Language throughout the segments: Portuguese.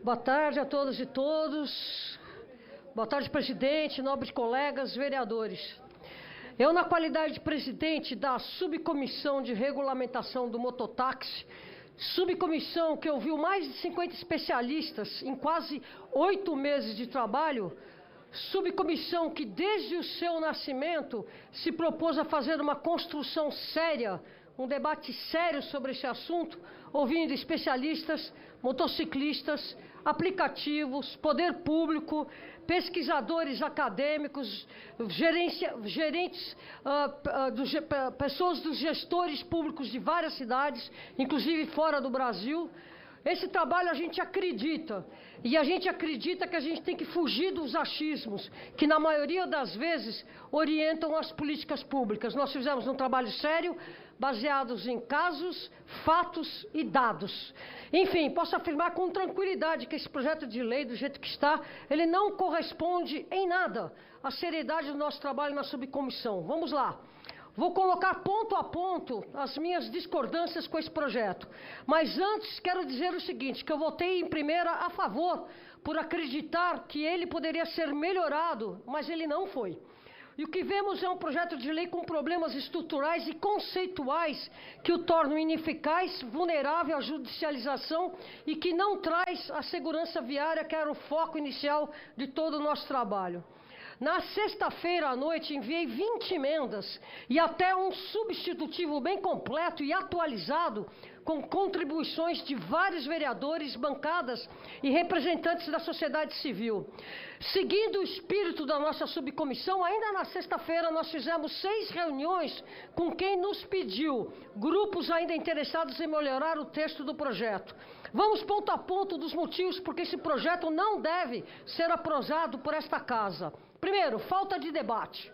Boa tarde a todas e todos. Boa tarde, presidente, nobres colegas, vereadores. Eu, na qualidade de presidente da Subcomissão de Regulamentação do Mototáxi, subcomissão que ouviu mais de 50 especialistas em quase 8 meses de trabalho, subcomissão que desde o seu nascimento se propôs a fazer uma construção séria, um debate sério sobre esse assunto, ouvindo especialistas, motociclistas, aplicativos, poder público, pesquisadores acadêmicos, pessoas dos gestores públicos de várias cidades, inclusive fora do Brasil. Esse trabalho a gente acredita, e a gente acredita que a gente tem que fugir dos achismos, que na maioria das vezes orientam as políticas públicas. Nós fizemos um trabalho sério, baseados em casos, fatos e dados. Enfim, posso afirmar com tranquilidade que esse projeto de lei, do jeito que está, ele não corresponde em nada à seriedade do nosso trabalho na subcomissão. Vamos lá. Vou colocar ponto a ponto as minhas discordâncias com esse projeto. Mas antes quero dizer o seguinte, que eu votei em primeira a favor, por acreditar que ele poderia ser melhorado, mas ele não foi. E o que vemos é um projeto de lei com problemas estruturais e conceituais que o tornam ineficaz, vulnerável à judicialização e que não traz a segurança viária, que era o foco inicial de todo o nosso trabalho. Na sexta-feira à noite enviei 20 emendas e até um substitutivo bem completo e atualizado com contribuições de vários vereadores, bancadas e representantes da sociedade civil. Seguindo o espírito da nossa subcomissão, ainda na sexta-feira nós fizemos 6 reuniões com quem nos pediu, grupos ainda interessados em melhorar o texto do projeto. Vamos ponto a ponto dos motivos porque esse projeto não deve ser aprovado por esta casa. Primeiro, falta de debate.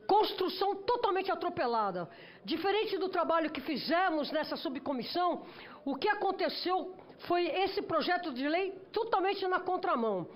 Construção totalmente atropelada. Diferente do trabalho que fizemos nessa subcomissão, o que aconteceu foi esse projeto de lei totalmente na contramão.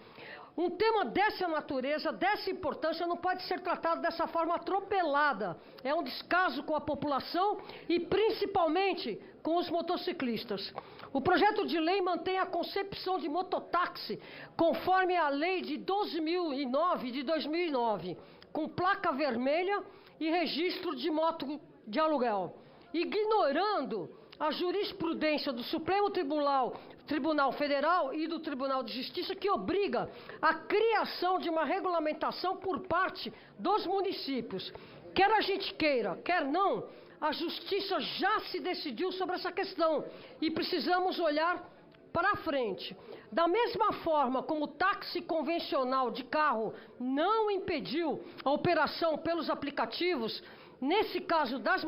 Um tema dessa natureza, dessa importância, não pode ser tratado dessa forma atropelada. É um descaso com a população e principalmente com os motociclistas. O projeto de lei mantém a concepção de mototáxi conforme a lei de 12.009 de 2009, com placa vermelha e registro de moto de aluguel, ignorando a jurisprudência do Supremo Tribunal Federal e do Tribunal de Justiça, que obriga a criação de uma regulamentação por parte dos municípios. Quer a gente queira, quer não, a Justiça já se decidiu sobre essa questão e precisamos olhar para frente. Da mesma forma como o táxi convencional de carro não impediu a operação pelos aplicativos, nesse caso das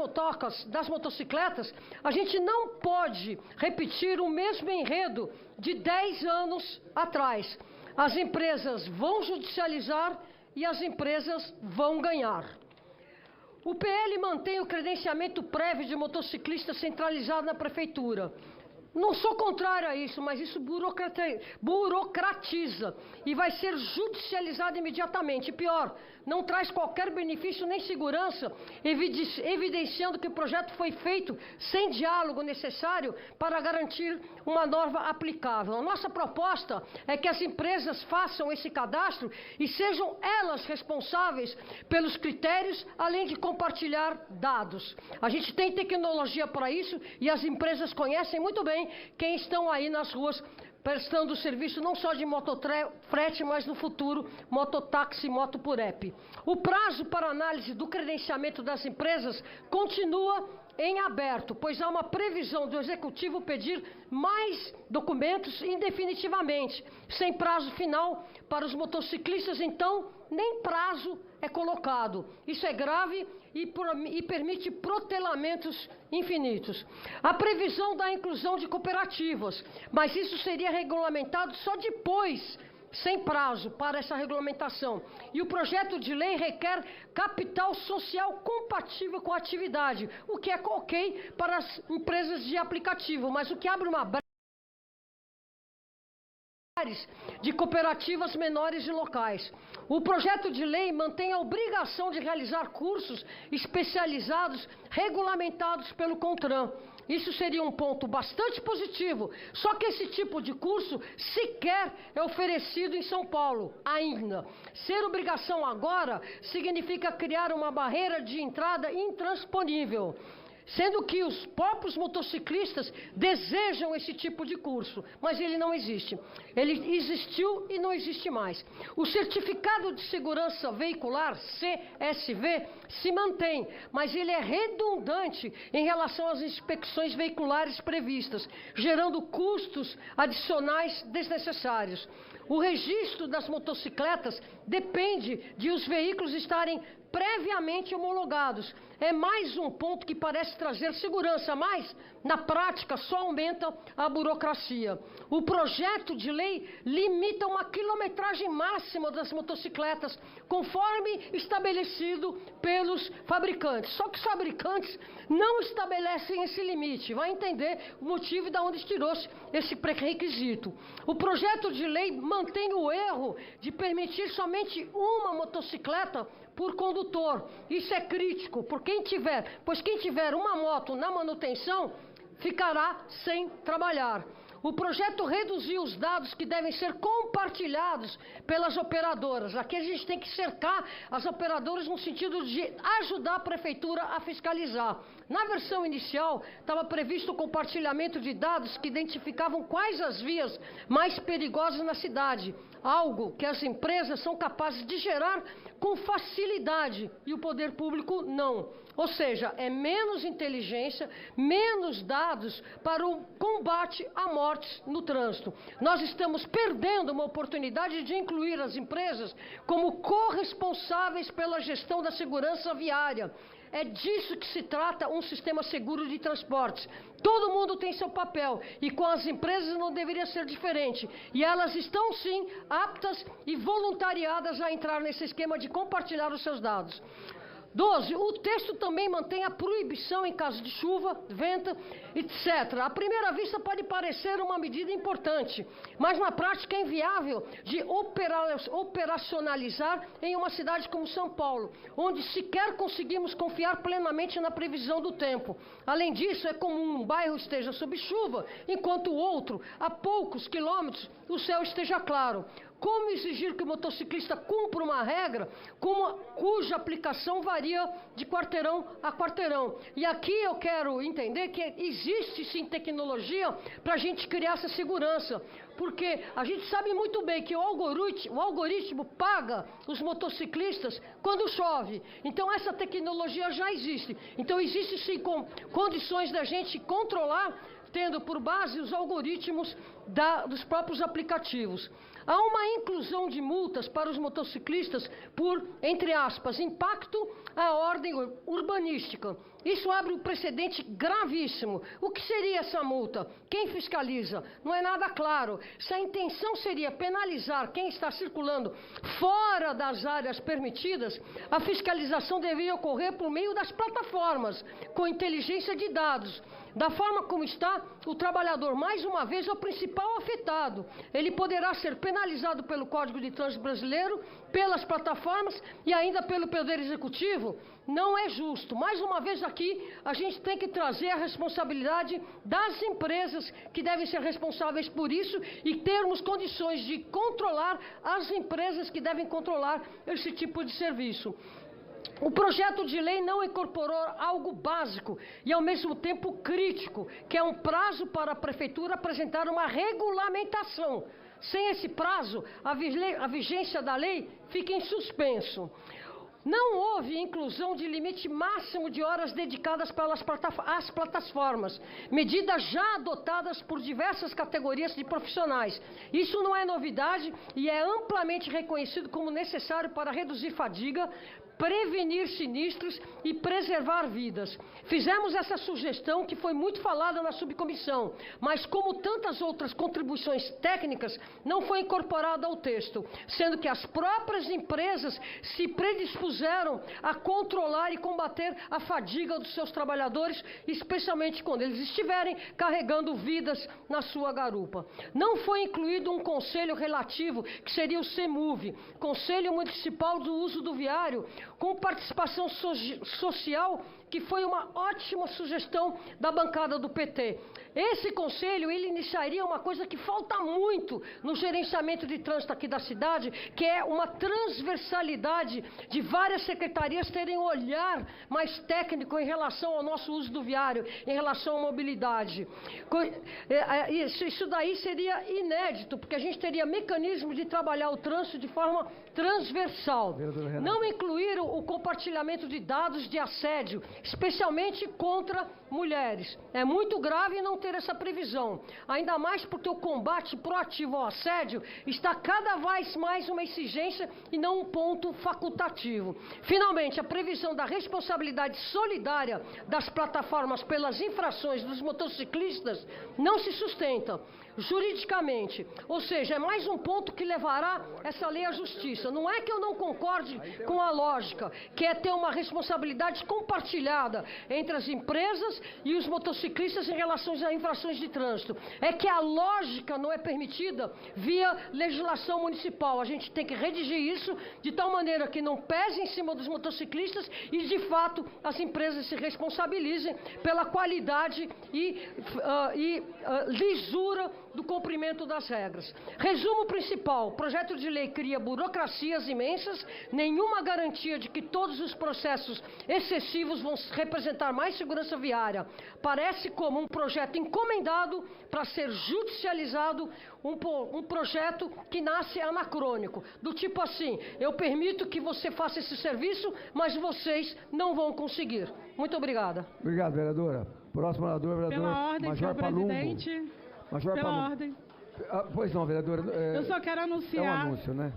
motocicletas, a gente não pode repetir o mesmo enredo de 10 anos atrás. As empresas vão judicializar e as empresas vão ganhar. O PL mantém o credenciamento prévio de motociclista centralizado na prefeitura. Não sou contrário a isso, mas isso burocratiza e vai ser judicializado imediatamente. E pior, não traz qualquer benefício nem segurança, evidenciando que o projeto foi feito sem diálogo necessário para garantir uma norma aplicável. A nossa proposta é que as empresas façam esse cadastro e sejam elas responsáveis pelos critérios, além de compartilhar dados. A gente tem tecnologia para isso e as empresas conhecem muito bem quem estão aí nas ruas prestando serviço não só de motofrete, mas no futuro mototáxi, moto por app. O prazo para análise do credenciamento das empresas continua em aberto, pois há uma previsão do Executivo pedir mais documentos indefinitivamente, sem prazo final para os motociclistas, então nem prazo é colocado. Isso é grave e permite protelamentos infinitos. A previsão da inclusão de cooperativas, mas isso seria regulamentado só depois, sem prazo para essa regulamentação. E o projeto de lei requer capital social compatível com a atividade, o que é ok para as empresas de aplicativo, mas o que abre uma brecha de cooperativas menores e locais. O projeto de lei mantém a obrigação de realizar cursos especializados regulamentados pelo CONTRAN, Isso seria um ponto bastante positivo. Só que esse tipo de curso sequer é oferecido em São Paulo, ainda. Ser obrigação agora significa criar uma barreira de entrada intransponível, sendo que os próprios motociclistas desejam esse tipo de curso, mas ele não existe. Ele existiu e não existe mais. O Certificado de Segurança Veicular, CSV, se mantém, mas ele é redundante em relação às inspeções veiculares previstas, gerando custos adicionais desnecessários. O registro das motocicletas depende de os veículos estarem previamente homologados. É mais um ponto que parece trazer segurança, mas, na prática, só aumenta a burocracia. O projeto de lei limita uma quilometragem máxima das motocicletas, conforme estabelecido pelos fabricantes. Só que os fabricantes não estabelecem esse limite. Vai entender o motivo de onde tirou-se esse pré-requisito. O projeto de lei mantém o erro de permitir somente uma motocicleta por condutor. Isso é crítico, pois quem tiver uma moto na manutenção ficará sem trabalhar. O projeto reduziu os dados que devem ser compartilhados pelas operadoras. Aqui a gente tem que cercar as operadoras no sentido de ajudar a prefeitura a fiscalizar. Na versão inicial, estava previsto o compartilhamento de dados que identificavam quais as vias mais perigosas na cidade, algo que as empresas são capazes de gerar com facilidade e o poder público não. Ou seja, é menos inteligência, menos dados para o combate a mortes no trânsito. Nós estamos perdendo uma oportunidade de incluir as empresas como corresponsáveis pela gestão da segurança viária. É disso que se trata um sistema seguro de transportes. Todo mundo tem seu papel e com as empresas não deveria ser diferente. E elas estão sim aptas e voluntariadas a entrar nesse esquema de compartilhar os seus dados. 12. O texto também mantém a proibição em caso de chuva, vento, etc. À primeira vista pode parecer uma medida importante, mas na prática é inviável de operacionalizar em uma cidade como São Paulo, onde sequer conseguimos confiar plenamente na previsão do tempo. Além disso, é comum um bairro esteja sob chuva, enquanto o outro, a poucos quilômetros, o céu esteja claro. Como exigir que o motociclista cumpra uma regra cuja aplicação varia de quarteirão a quarteirão? E aqui eu quero entender que existe sim tecnologia para a gente criar essa segurança. Porque a gente sabe muito bem que o algoritmo paga os motociclistas quando chove. Então essa tecnologia já existe. Então existe sim condições da gente controlar, tendo por base os algoritmos dos próprios aplicativos. Há uma inclusão de multas para os motociclistas por, entre aspas, impacto à ordem urbanística. Isso abre um precedente gravíssimo. O que seria essa multa? Quem fiscaliza? Não é nada claro. Se a intenção seria penalizar quem está circulando fora das áreas permitidas, a fiscalização deveria ocorrer por meio das plataformas, com inteligência de dados. Da forma como está, o trabalhador, mais uma vez, é o principal afetado. Ele poderá ser penalizado pelo Código de Trânsito Brasileiro, pelas plataformas e ainda pelo Poder Executivo. Não é justo. Mais uma vez aqui, a gente tem que trazer a responsabilidade das empresas que devem ser responsáveis por isso e termos condições de controlar as empresas que devem controlar esse tipo de serviço. O projeto de lei não incorporou algo básico e ao mesmo tempo crítico, que é um prazo para a prefeitura apresentar uma regulamentação. Sem esse prazo, a vigência da lei fica em suspenso. Não houve inclusão de limite máximo de horas dedicadas às plataformas, medidas já adotadas por diversas categorias de profissionais. Isso não é novidade e é amplamente reconhecido como necessário para reduzir fadiga, prevenir sinistros e preservar vidas. Fizemos essa sugestão que foi muito falada na subcomissão, mas como tantas outras contribuições técnicas, não foi incorporada ao texto, sendo que as próprias empresas se predispuseram a controlar e combater a fadiga dos seus trabalhadores, especialmente quando eles estiverem carregando vidas na sua garupa. Não foi incluído um conselho relativo, que seria o CEMUV, Conselho Municipal do Uso do Viário, com participação social que foi uma ótima sugestão da bancada do PT. Esse conselho, ele iniciaria uma coisa que falta muito no gerenciamento de trânsito aqui da cidade, que é uma transversalidade de várias secretarias terem um olhar mais técnico em relação ao nosso uso do viário, em relação à mobilidade. Isso daí seria inédito, porque a gente teria mecanismos de trabalhar o trânsito de forma transversal. Não incluir o compartilhamento de dados de assédio, especialmente contra mulheres. É muito grave não ter essa previsão, ainda mais porque o combate proativo ao assédio está cada vez mais uma exigência e não um ponto facultativo. Finalmente, a previsão da responsabilidade solidária das plataformas pelas infrações dos motociclistas não se sustenta juridicamente, ou seja, é mais um ponto que levará essa lei à justiça. Não é que eu não concorde com a lógica, que é ter uma responsabilidade compartilhada entre as empresas e os motociclistas em relação a infrações de trânsito. É que a lógica não é permitida via legislação municipal. A gente tem que redigir isso de tal maneira que não pese em cima dos motociclistas e, de fato, as empresas se responsabilizem pela qualidade e lisura do cumprimento das regras. Resumo principal: o projeto de lei cria burocracias imensas, nenhuma garantia de que todos os processos excessivos vão representar mais segurança viária. Parece como um projeto encomendado para ser judicializado, um projeto que nasce anacrônico, do tipo assim: eu permito que você faça esse serviço, mas vocês não vão conseguir. Muito obrigada. Obrigado, vereadora. Próximo vereador, Pela ordem, Major senhor Palumbo. presidente. Major Pela Palumbo. ordem. Pois não, vereadora. Eu só quero É um anunciar anúncio, né?